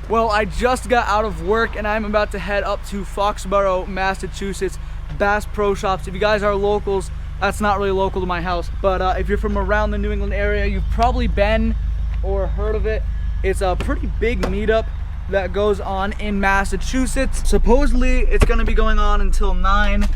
Well, I just got out of work and I'm about to head up to Foxborough, Massachusetts, Bass Pro Shops. If you guys are locals, that's not really local to my house, but if you're from around the New England area, you've probably been or heard of it. It's a pretty big meetup that goes on in Massachusetts. Supposedly, it's gonna be going on until 9.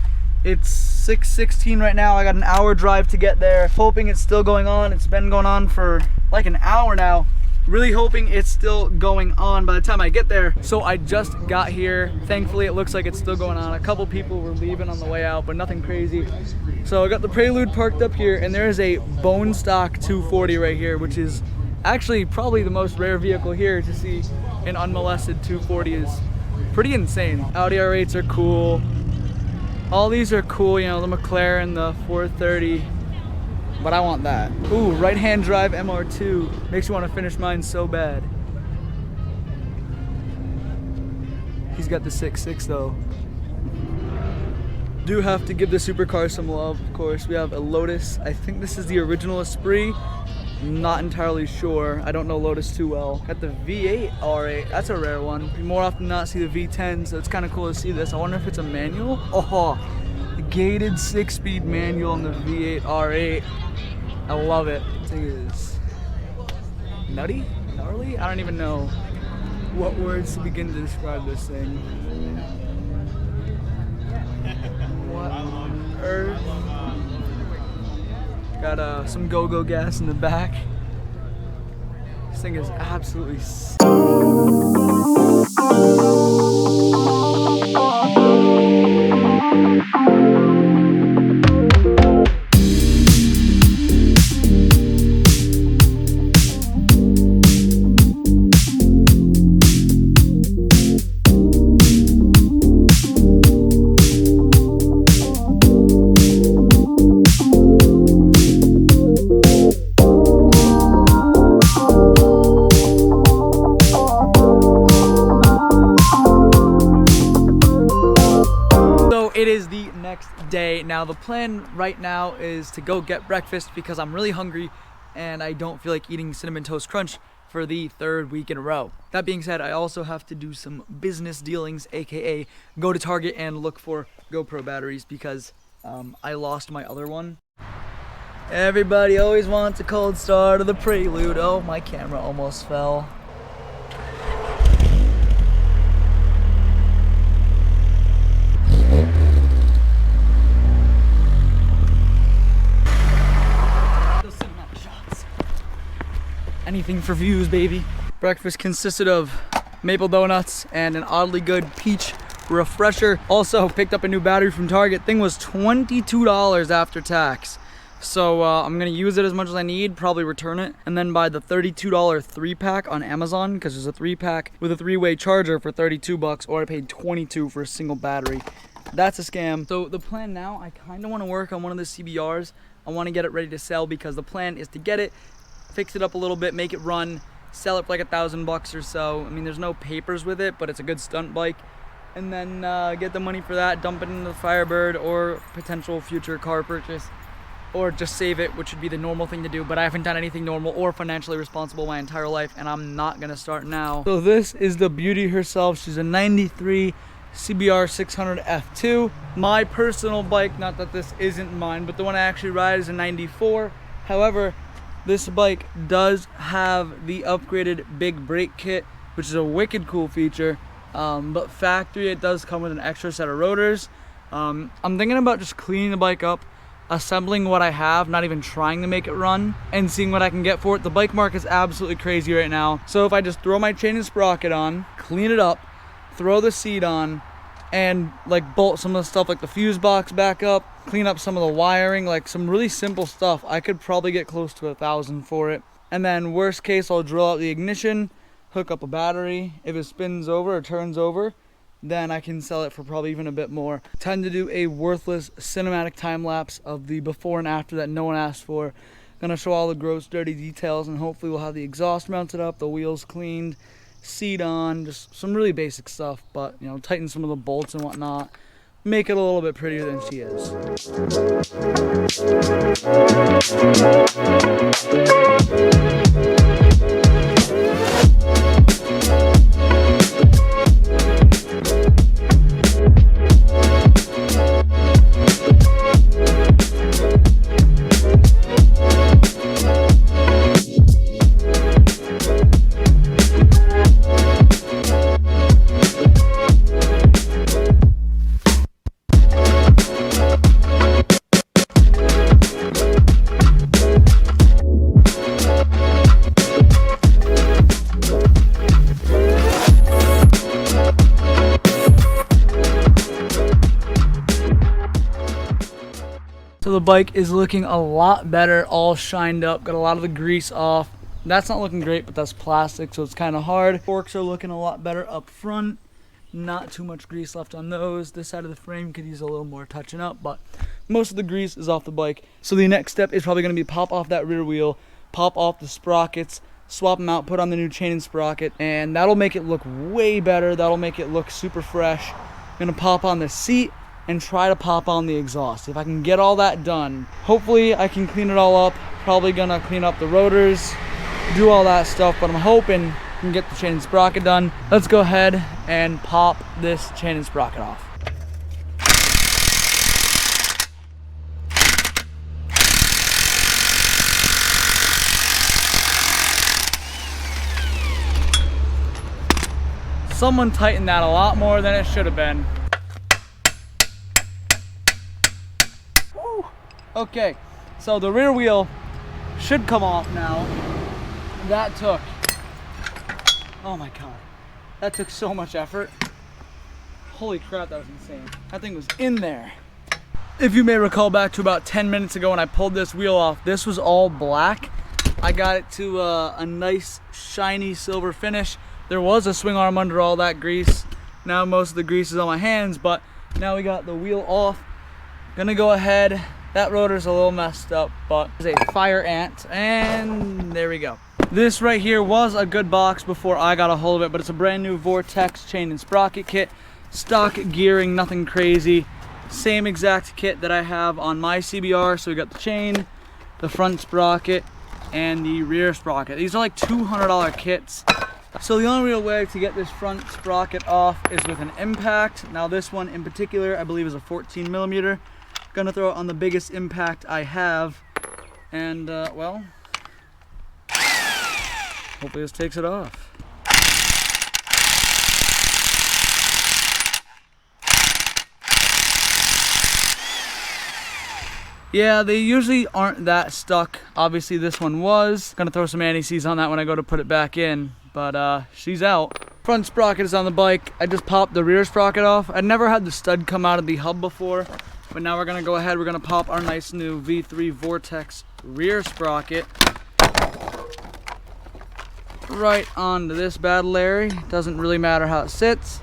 It's 6:16 right now. I got an hour drive to get there. Hoping it's still going on. It's been going on for like an hour now. Really hoping it's still going on by the time I get there. So I just got here. Thankfully, it looks like it's still going on. A couple people were leaving on the way out, but nothing crazy. So I got the Prelude parked up here, and there is a bone stock 240 right here, which is actually probably the most rare vehicle here. To see an unmolested 240 is pretty insane. Audi R8s are cool. All these are cool, you know, the McLaren, the 430. But I want that. Ooh, right-hand drive MR2. Makes you want to finish mine so bad. He's got the 6.6 though. Do have to give the supercar some love, of course. We have a Lotus. I think this is the original Esprit. Not entirely sure. I don't know Lotus too well. Got the V8 R8. That's a rare one. You more often than not see the V10, so it's kind of cool to see this. I wonder if it's a manual. Oh, gated 6-speed manual on the V8 R8. I love it. This thing is nutty? Gnarly? I don't even know what words to begin to describe this thing. What on earth? Got some go-go gas in the back. This thing is absolutely sick. It is the next day. Now the plan right now is to go get breakfast because I'm really hungry and I don't feel like eating Cinnamon Toast Crunch for the 3rd week in a row. That being said, I also have to do some business dealings, aka go to Target and look for GoPro batteries because I lost my other one. Everybody always wants a cold start of the Prelude. Oh, my camera almost fell. Anything for views, baby. Breakfast consisted of maple donuts and an oddly good peach refresher. Also picked up a new battery from Target. Thing was $22 after tax. So I'm gonna use it as much as I need, probably return it, and then buy the $32 3-pack on Amazon because there's a 3-pack with a 3-way charger for 32 bucks, or I paid 22 for a single battery. That's a scam. So the plan now, I kind of want to work on one of the CBRs. I want to get it ready to sell because the plan is to get it, fix it up a little bit, make it run, sell it for like $1,000 or so. I mean, there's no papers with it, but it's a good stunt bike. And then get the money for that, dump it into the Firebird or potential future car purchase, or just save it, which would be the normal thing to do. But I haven't done anything normal or financially responsible my entire life, and I'm not gonna start now. So this is the beauty herself. She's a 93 CBR600 F2. My personal bike, not that this isn't mine, but the one I actually ride is a 94. However, this bike does have the upgraded big brake kit, which is a wicked cool feature. But factory, it does come with an extra set of rotors. I'm thinking about just cleaning the bike up, assembling what I have, not even trying to make it run, and seeing what I can get for it. The bike market is absolutely crazy right now. So if I just throw my chain and sprocket on, clean it up, throw the seat on, and like bolt some of the stuff like the fuse box back up, clean up some of the wiring, like some really simple stuff, I could probably get close to $1,000 for it. And then worst case, I'll drill out the ignition, hook up a battery. If it spins over or turns over, then I can sell it for probably even a bit more. Tend to do a worthless cinematic time lapse of the before and after that no one asked for. Gonna show all the gross dirty details, and hopefully we'll have the exhaust mounted up, the wheels cleaned, seat on, just some really basic stuff, but you know, tighten some of the bolts and whatnot, make it a little bit prettier than she is. the bike is looking a lot better, all shined up, got a lot of the grease off. That's not looking great, but that's plastic, so it's kind of hard. Forks are looking a lot better up front. Not too much grease left on those. This side of the frame could use a little more touching up, but most of the grease is off the bike. So the next step is probably going to be pop off that rear wheel, pop off the sprockets, swap them out, put on the new chain and sprocket, and that'll make it look way better. That'll make it look super fresh. I'm going to pop on the seat and try to pop on the exhaust. If I can get all that done, hopefully I can clean it all up. Probably going to clean up the rotors, do all that stuff, but I'm hoping I can get the chain and sprocket done. Let's go ahead and pop this chain and sprocket off. Someone tightened that a lot more than it should have been. Woo. Okay, so the rear wheel should come off now. That took, oh my God, that took so much effort. Holy crap, that was insane. That thing was in there. If you may recall back to about 10 minutes ago when I pulled this wheel off, this was all black. I got it to a nice shiny silver finish. There was a swing arm under all that grease. Now most of the grease is on my hands, but now we got the wheel off. Gonna go ahead. That rotor's a little messed up, but there's a fire ant, and there we go. This right here was a good box before I got a hold of it, but it's a brand new Vortex chain and sprocket kit. Stock gearing, nothing crazy. Same exact kit that I have on my CBR. So we got the chain, the front sprocket, and the rear sprocket. These are like $200 kits. So the only real way to get this front sprocket off is with an impact. Now this one in particular, I believe is a 14 millimeter. Gonna throw it on the biggest impact I have. And well, hopefully this takes it off. Yeah, they usually aren't that stuck. Obviously this one was. Gonna throw some anti-seize on that when I go to put it back in, but she's out. Front sprocket is on the bike. I just popped the rear sprocket off. I'd never had the stud come out of the hub before, but now we're gonna go ahead, we're gonna pop our nice new V3 Vortex rear sprocket right onto this battle area. Doesn't really matter how it sits.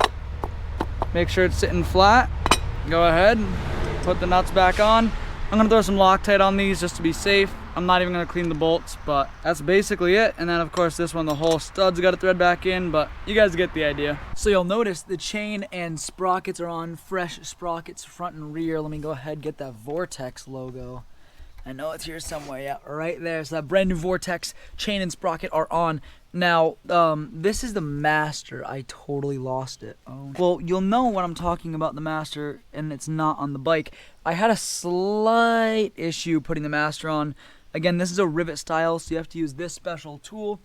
Make sure it's sitting flat. Go ahead, put the nuts back on. I'm gonna throw some Loctite on these just to be safe. I'm not even gonna clean the bolts, but that's basically it. And then of course this one, the whole stud's got to thread back in, but you guys get the idea. So you'll notice the chain and sprockets are on fresh sprockets front and rear. Let me go ahead and get that Vortex logo. I know it's here somewhere, yeah, right there. So that brand new Vortex chain and sprocket are on. Now, this is the Master. I totally lost it. Oh. Well, you'll know when I'm talking about the Master and it's not on the bike. I had a slight issue putting the Master on. Again, this is a rivet style, so you have to use this special tool.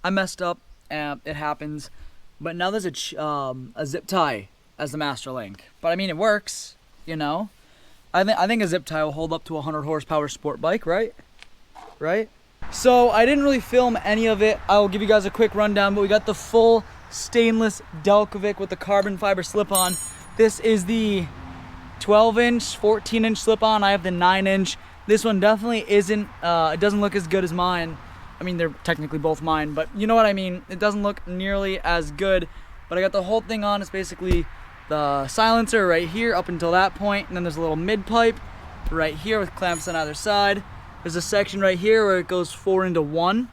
I messed up, it happens. But now there's a zip tie as the Master link. But I mean, it works, you know. I think a zip tie will hold up to a 100 horsepower sport bike, right? Right? So I didn't really film any of it. I'll give you guys a quick rundown, but we got the full stainless Delcovic with the carbon fiber slip-on. This is the 12-inch, 14-inch slip-on. I have the 9-inch. This one definitely isn't, it doesn't look as good as mine. I mean, they're technically both mine, but you know what I mean. It doesn't look nearly as good, but I got the whole thing on. It's basically the silencer right here up until that point, and then there's a little mid pipe right here with clamps on either side. There's a section right here where it goes 4 into 1,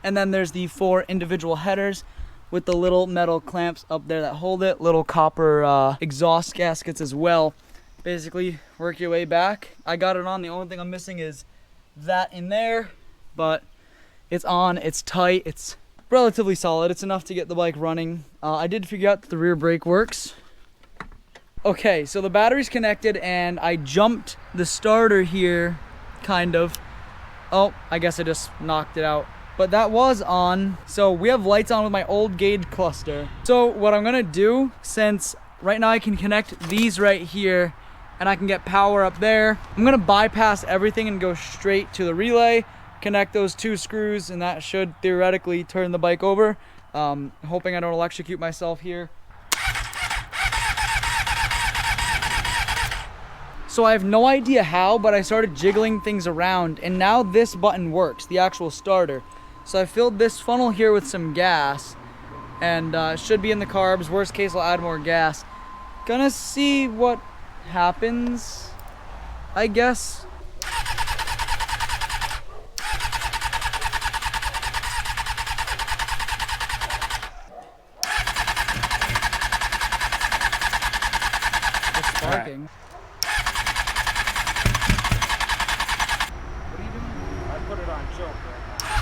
and then there's the 4 individual headers with the little metal clamps up there that hold it, little copper exhaust gaskets as well. Basically work your way back. I got it on. The only thing I'm missing is that in there, but it's on, it's tight, it's relatively solid. It's enough to get the bike running. I did figure out that the rear brake works. Okay, so the battery's connected and I jumped the starter here, kind of. Oh, I guess I just knocked it out. But that was on. So we have lights on with my old gauge cluster. So what I'm gonna do, since right now I can connect these right here and I can get power up there, I'm gonna bypass everything and go straight to the relay, connect those 2 screws, and that should theoretically turn the bike over. Hoping I don't electrocute myself here. So I have no idea how, but I started jiggling things around, and now this button works, the actual starter. So I filled this funnel here with some gas, and it should be in the carbs. Worst case, I'll add more gas. Gonna see what happens, I guess. It's sparking. What are you doing? I put it on choke right now.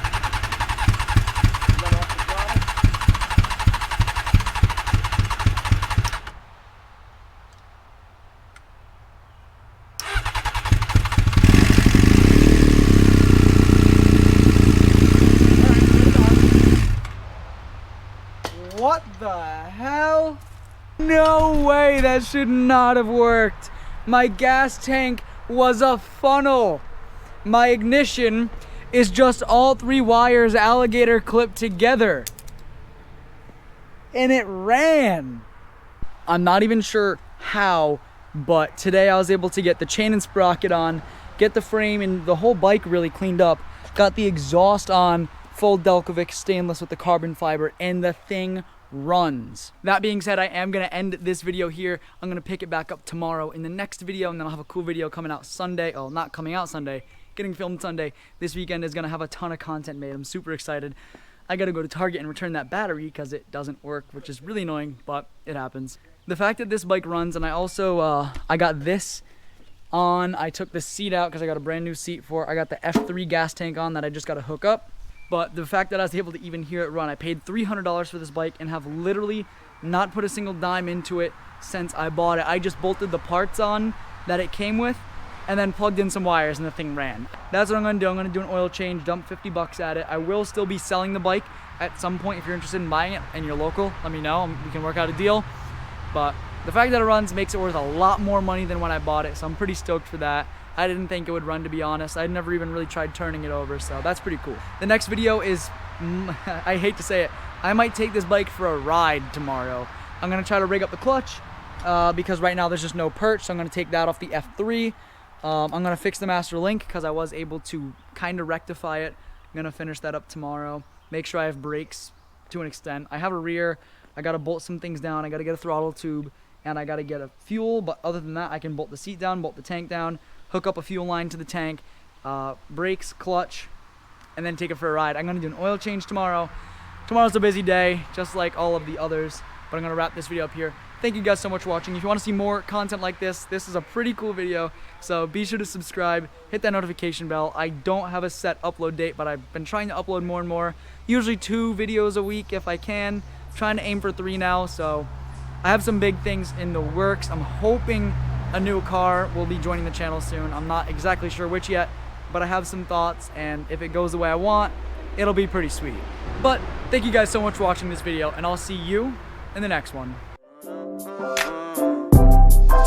Is that off the throttle? What the hell? No way, that should not have worked. My gas tank was a funnel. My ignition is just all 3 wires alligator clipped together. And it ran. I'm not even sure how, but today I was able to get the chain and sprocket on, get the frame and the whole bike really cleaned up, got the exhaust on, full Delcovic stainless with the carbon fiber, and the thing runs. That being said, I am gonna end this video here. I'm gonna pick it back up tomorrow in the next video, and then I'll have a cool video coming out Sunday. Oh, not coming out Sunday, getting filmed Sunday. This weekend is gonna have a ton of content made. I'm super excited. I gotta go to Target and return that battery because it doesn't work, which is really annoying, but it happens. The fact that this bike runs, and I also, I got this on. I took the seat out because I got a brand new seat for it. I got the F3 gas tank on that I just gotta hook up. But the fact that I was able to even hear it run, I paid $300 for this bike and have literally not put a single dime into it since I bought it. I just bolted the parts on that it came with and then plugged in some wires and the thing ran. That's what I'm gonna do. I'm gonna do an oil change, dump 50 bucks at it. I will still be selling the bike at some point. If you're interested in buying it and you're local, let me know. We can work out a deal. But the fact that it runs makes it worth a lot more money than when I bought it, so I'm pretty stoked for that. I didn't think it would run, to be honest. I'd never even really tried turning it over, so that's pretty cool. The next video is, I hate to say it, I might take this bike for a ride tomorrow. I'm gonna try to rig up the clutch because right now there's just no perch, so I'm gonna take that off the F3. I'm gonna fix the master link because I was able to kind of rectify it. I'm gonna finish that up tomorrow. Make sure I have brakes to an extent. I have a rear. I gotta bolt some things down. I gotta get a throttle tube, and I gotta get a fuel, but other than that, I can bolt the seat down, bolt the tank down, hook up a fuel line to the tank, brakes, clutch, and then take it for a ride. I'm gonna do an oil change tomorrow. Tomorrow's a busy day, just like all of the others, but I'm gonna wrap this video up here. Thank you guys so much for watching. If you wanna see more content like this is a pretty cool video, so be sure to subscribe, hit that notification bell. I don't have a set upload date, but I've been trying to upload more and more, usually 2 videos a week if I can. I'm trying to aim for 3 now, so I have some big things in the works. I'm hoping a new car will be joining the channel soon. I'm not exactly sure which yet, but I have some thoughts, and if it goes the way I want, it'll be pretty sweet. But thank you guys so much for watching this video, and I'll see you in the next one.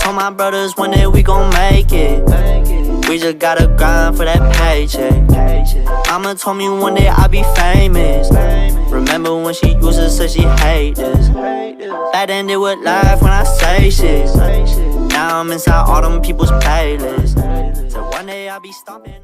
Told my brothers one day we gon' make it. We just gotta grind for that paycheck. Mama told me one day I'll be famous. Remember when she used to say she hate this? Back then they would laugh when I say shit. Now I'm inside all them people's playlists. So one day I'll be stomping.